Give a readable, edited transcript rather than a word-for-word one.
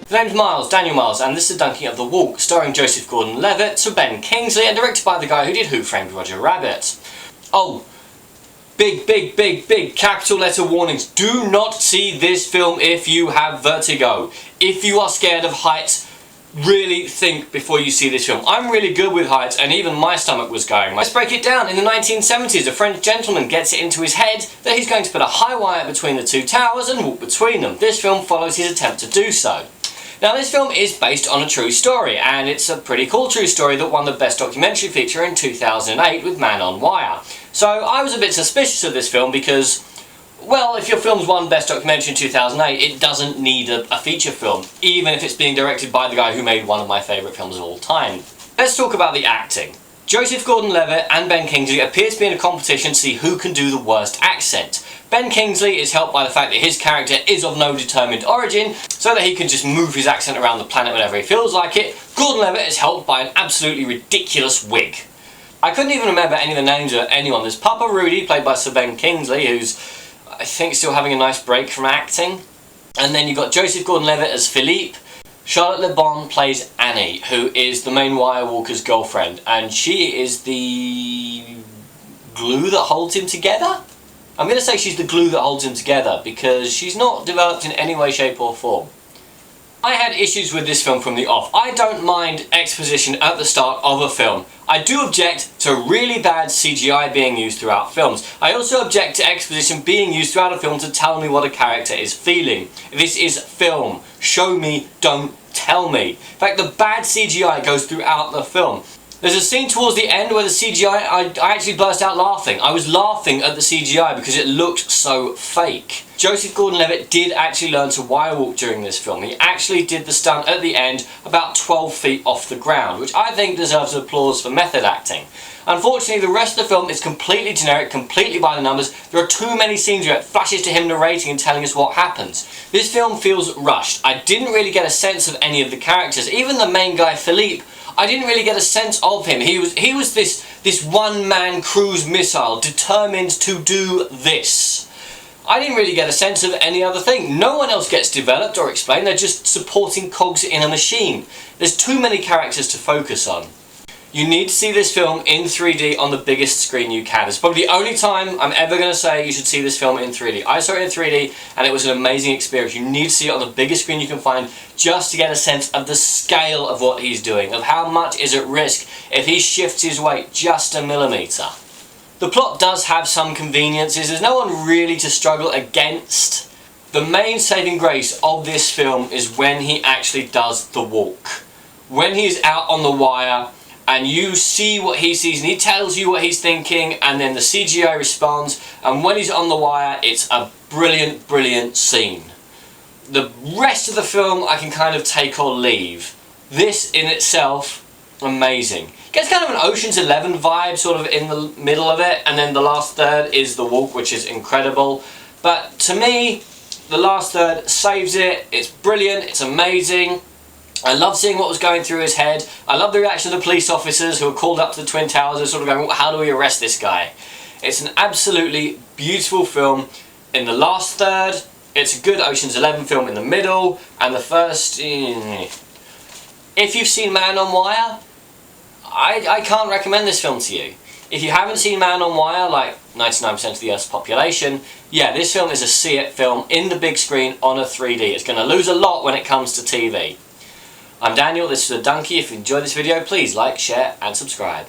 The name's Daniel Miles, and this is the Dunking of the Walk, starring Joseph Gordon-Levitt, Sir Ben Kingsley, and directed by the guy who did Who Framed Roger Rabbit. Oh, big capital letter warnings. Do not see this film if you have vertigo. If you are scared of heights, really think before you see this film. I'm really good with heights, and even my stomach was going. Let's break it down. In the 1970s, a French gentleman gets it into his head that he's going to put a high wire between the two towers and walk between them. This film follows his attempt to do so. Now, this film is based on a true story, and it's a pretty cool true story that won the Best Documentary Feature in 2008 with Man on Wire. So I was a bit suspicious of this film because, well, if your film's won Best Documentary in 2008, it doesn't need a feature film, even if it's being directed by the guy who made one of my favourite films of all time. Let's talk about the acting. Joseph Gordon-Levitt and Ben Kingsley appear to be in a competition to see who can do the worst accent. Ben Kingsley is helped by the fact that his character is of no determined origin, so that he can just move his accent around the planet whenever he feels like it. Gordon-Levitt is helped by an absolutely ridiculous wig. I couldn't even remember any of the names of anyone. There's Papa Rudy, played by Sir Ben Kingsley, who's, I think, still having a nice break from acting. And then you've got Joseph Gordon-Levitt as Philippe. Charlotte Le Bon plays Annie, who is the main Wirewalker's girlfriend, and she is the glue that holds him together? I'm going to say she's the glue that holds him together, because she's not developed in any way, shape or form. I had issues with this film from the off. I don't mind exposition at the start of a film. I do object to really bad CGI being used throughout films. I also object to exposition being used throughout a film to tell me what a character is feeling. This is film. Show me, don't tell me. In fact, the bad CGI goes throughout the film. There's a scene towards the end where the CGI, I actually burst out laughing. I was laughing at the CGI because it looked so fake. Joseph Gordon-Levitt did actually learn to wirewalk during this film. He actually did the stunt at the end about 12 feet off the ground, which I think deserves applause for method acting. Unfortunately, the rest of the film is completely generic, completely by the numbers. There are too many scenes where it flashes to him narrating and telling us what happens. This film feels rushed. I didn't really get a sense of any of the characters. Even the main guy, Philippe, I didn't really get a sense of him. He was this one-man cruise missile determined to do this. I didn't really get a sense of any other thing. No one else gets developed or explained. They're just supporting cogs in a machine. There's too many characters to focus on. You need to see this film in 3D on the biggest screen you can. It's probably the only time I'm ever going to say you should see this film in 3D. I saw it in 3D and it was an amazing experience. You need to see it on the biggest screen you can find just to get a sense of the scale of what he's doing, of how much is at risk if he shifts his weight just a millimetre. The plot does have some conveniences. There's no one really to struggle against. The main saving grace of this film is when he actually does the walk. When he's out on the wire and you see what he sees and he tells you what he's thinking, and then the CGI responds, and when he's on the wire it's a brilliant scene. The rest of the film I can kind of take or leave. This in itself, amazing. Gets kind of an Ocean's 11 vibe sort of in the middle of it, and then the last third is the walk, which is incredible. But to me, the last third saves it. It's brilliant, it's amazing. I love seeing what was going through his head. I love the reaction of the police officers who were called up to the Twin Towers and sort of going, well, how do we arrest this guy? It's an absolutely beautiful film in the last third. It's a good Ocean's 11 film in the middle, and the first... If you've seen Man on Wire, I can't recommend this film to you. If you haven't seen Man on Wire, like 99% of the Earth's population, yeah, this film is a see it film in the big screen on a 3D. It's going to lose a lot when it comes to TV. I'm Daniel, this is The Donkey. If you enjoyed this video, please like, share and subscribe.